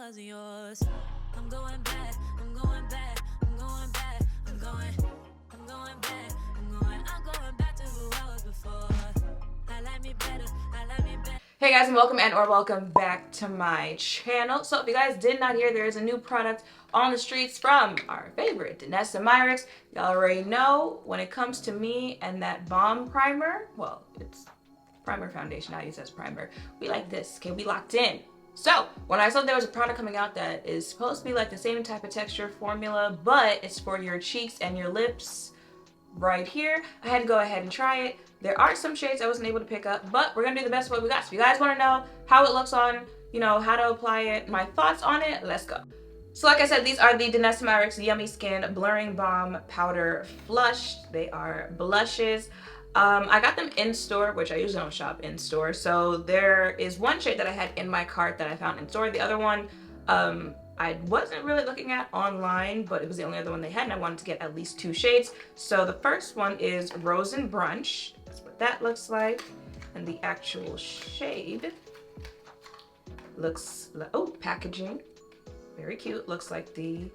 wasn't yours. I'm going back, I'm going back, I'm going back, I'm going back, I'm going back to who I was before. I like me better, I like me better. Hey guys, and welcome back to my channel. So if you guys did not hear, there is a new product on the streets from our favorite Danessa Myricks. Y'all already know when it comes to me and that Balm primer, well, it's primer foundation, I use as primer. We like this, okay, we locked in. So when I saw there was a product coming out that is supposed to be like the same type of texture formula, but it's for your cheeks and your lips right here, I had to go ahead and try it. There are some shades I wasn't able to pick up, but we're gonna do the best of what we got. So if you guys wanna know how it looks on, you know, how to apply it, my thoughts on it, let's go. So like I said, these are the Danessa Myricks Yummy Skin Blurring Balm Powder Flush. They are blushes. I got them in store, which I usually don't shop in store. So there is one shade that I had in my cart that I found in store. The other one, I wasn't really looking at online, but it was the only other one they had, and I wanted to get at least 2 shades. So the first one is Rose and Brunch. That's what that looks like. And the actual shade looks like, oh, packaging. Very cute. Looks like the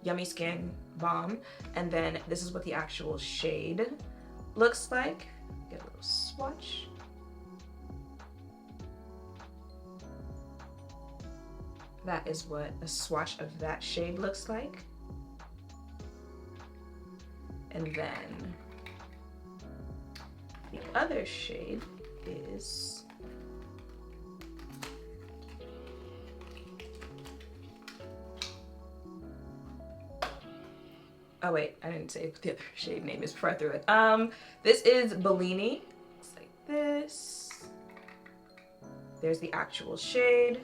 Yummy Skin Balm. And then this is what the actual shade looks like. Get a little swatch. That is what a swatch of that shade looks like. And then the other shade is oh wait, I didn't say what the other shade name is before I threw it. This is Bellini. Looks like this. There's the actual shade.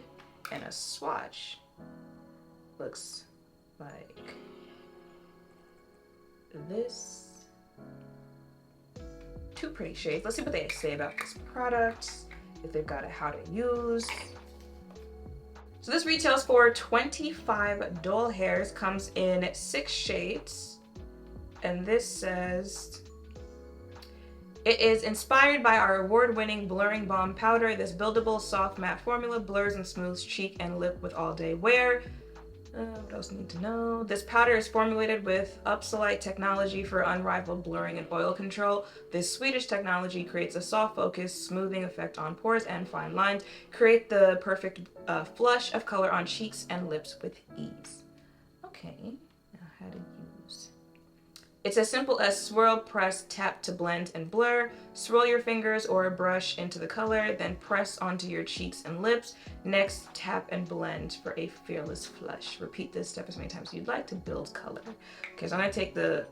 And a swatch looks like this. 2 pretty shades. Let's see what they say about this product, if they've got it how to use. So this retails for $25 doll hairs, comes in 6 shades, and this says it is inspired by our award-winning Blurring Balm Powder. This buildable, soft, matte formula blurs and smooths cheek and lip with all-day wear. What else do you need to know? This powder is formulated with Upsolite technology for unrivaled blurring and oil control. This Swedish technology creates a soft focus, smoothing effect on pores and fine lines. Create the perfect flush of color on cheeks and lips with ease. Okay, now how to use. It's as simple as swirl, press, tap to blend and blur. Swirl your fingers or a brush into the color, then press onto your cheeks and lips. Next, tap and blend for a fearless flush. Repeat this step as many times as you'd like to build color. Okay, so I'm gonna take the,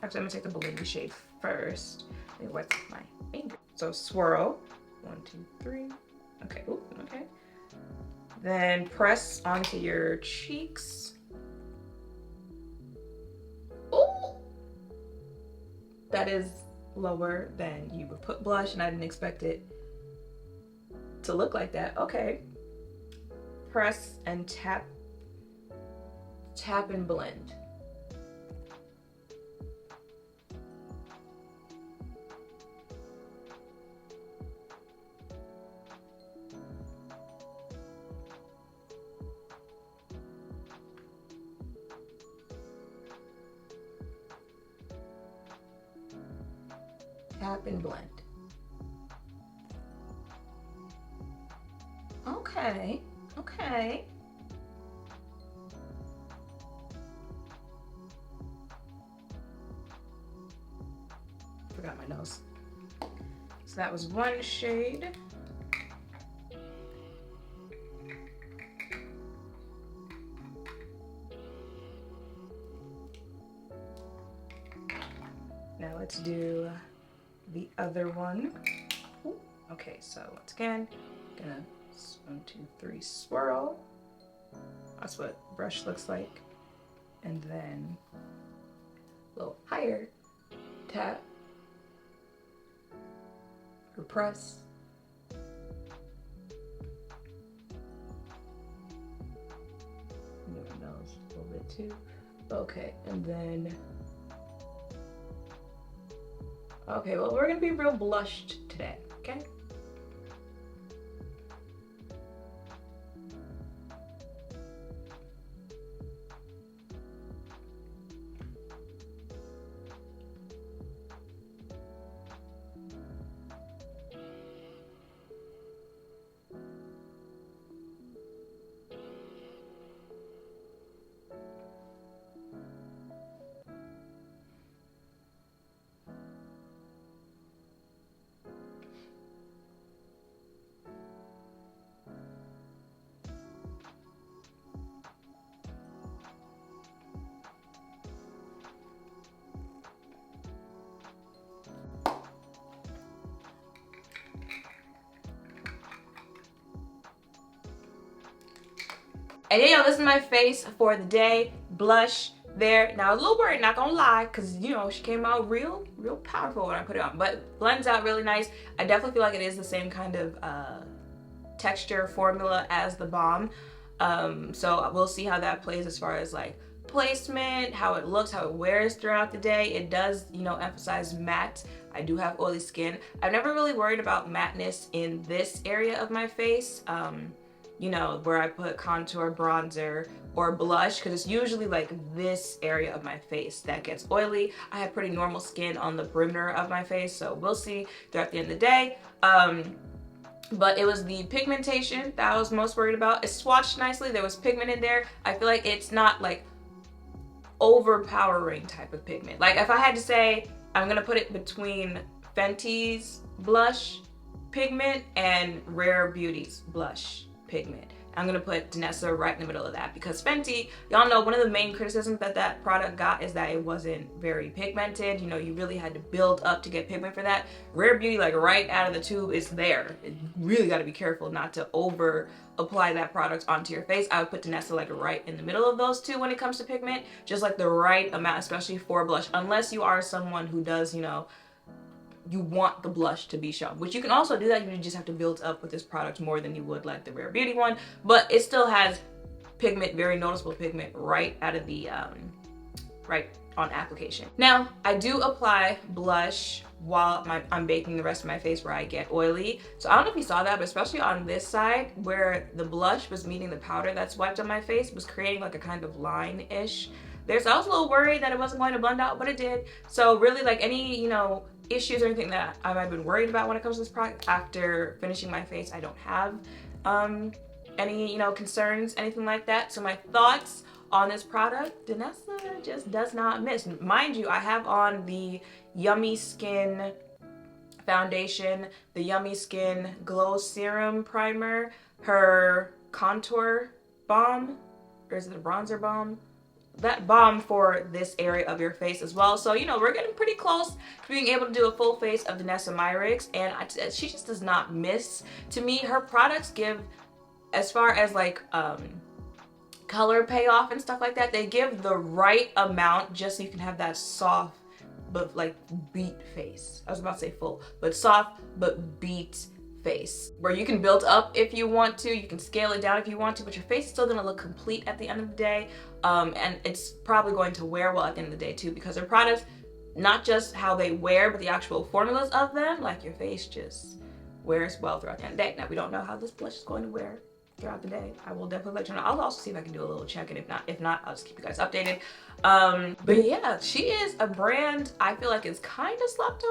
actually I'm gonna take the Bellini shade first. Let me wet my finger. So swirl, 1, 2, 3. Okay, ooh, okay. Then press onto your cheeks. That is lower than you would put blush, and I didn't expect it to look like that. Okay. Press and tap, tap and blend. Tap and blend. Okay, okay. Forgot my nose. So that was one shade. Now let's do the other one. Ooh. Okay, so once again, gonna 1, 2, 3 swirl. That's what brush looks like. And then a little higher tap or press. Move my nose a little bit too. Okay, and then okay, well, we're gonna be real blushed today, okay? And yeah, this is my face for the day. Blush there. Now I was a little worried, not gonna lie, because you know she came out real powerful when I put it on, but blends out really nice. I definitely feel like it is the same kind of texture formula as the Balm. So we'll see how that plays as far as like placement, how it looks, how it wears throughout the day. It does, you know, emphasize matte. I do have oily skin. I've never really worried about matteness in this area of my face. You know, where I put contour, bronzer, or blush, because it's usually like this area of my face that gets oily. I have pretty normal skin on the perimeter of my face, so we'll see throughout the end of the day. But it was the pigmentation that I was most worried about. It swatched nicely, there was pigment in there. I feel like it's not like overpowering type of pigment. Like if I had to say, I'm gonna put it between Fenty's blush pigment and Rare Beauty's blush pigment. I'm gonna put Danessa right in the middle of that, because Fenty, y'all know one of the main criticisms that product got is that it wasn't very pigmented. You know, you really had to build up to get pigment for that. Rare Beauty, like right out of the tube, is there. You really got to be careful not to over apply that product onto your face. I would put Danessa like right in the middle of those two when it comes to pigment, just like the right amount, especially for blush, unless you are someone who does, you know, you want the blush to be shown, which you can also do that. You just have to build up with this product more than you would like the Rare Beauty one, but it still has pigment, very noticeable pigment right out of the right on application. Now I do apply blush while I'm baking the rest of my face where I get oily. So I don't know if you saw that, but especially on this side where the blush was meeting the powder that's wiped on my face, was creating like a kind of line-ish there. So I was a little worried that it wasn't going to blend out, but it did. So really, like any, you know, issues or anything that I might have been worried about when it comes to this product, after finishing my face, I don't have any, you know, concerns, anything like that. So my thoughts on this product, Danessa just does not miss. Mind you, I have on the Yummy Skin foundation, the Yummy Skin Glow Serum Primer, her contour balm, or is it a bronzer balm? That balm for this area of your face as well. So, you know, we're getting pretty close to being able to do a full face of Danessa Myricks, and she just does not miss. To me, her products give, as far as like color payoff and stuff like that, they give the right amount just so you can have that soft but like beat face. I was about to say full, but soft but beat face, where you can build up if you want to, you can scale it down if you want to, but your face is still gonna look complete at the end of the day. And it's probably going to wear well at the end of the day too, because their products, not just how they wear, but the actual formulas of them, like your face just wears well throughout the end of the day. Now we don't know how this blush is going to wear throughout the day. I will definitely let you know. I'll also see if I can do a little check, and if not, I'll just keep you guys updated. But yeah, she is a brand I feel like is kind of slapped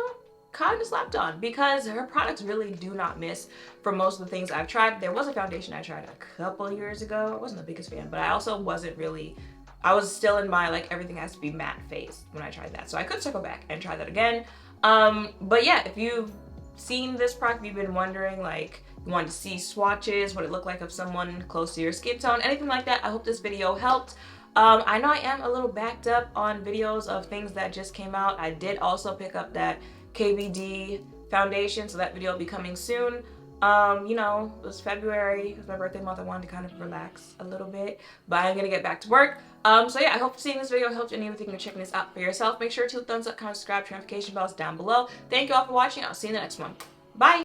on, because her products really do not miss for most of the things I've tried. There was a foundation I tried a couple years ago. I wasn't the biggest fan, but I also wasn't really, I was still in my like everything has to be matte phase when I tried that. So I could circle back and try that again. But yeah, if you've seen this product, you've been wondering, like you wanted to see swatches, what it looked like of someone close to your skin tone, anything like that, I hope this video helped. I know I am a little backed up on videos of things that just came out. I did also pick up that KVD foundation, so that video will be coming soon. You know, it was February, it was my birthday month. I wanted to kind of relax a little bit, but I'm gonna get back to work. So yeah, I hope seeing this video helped any of you checking this out for yourself. Make sure to thumbs up, comment, subscribe, notification bells down below. Thank you all for watching. I'll see you in the next one. Bye!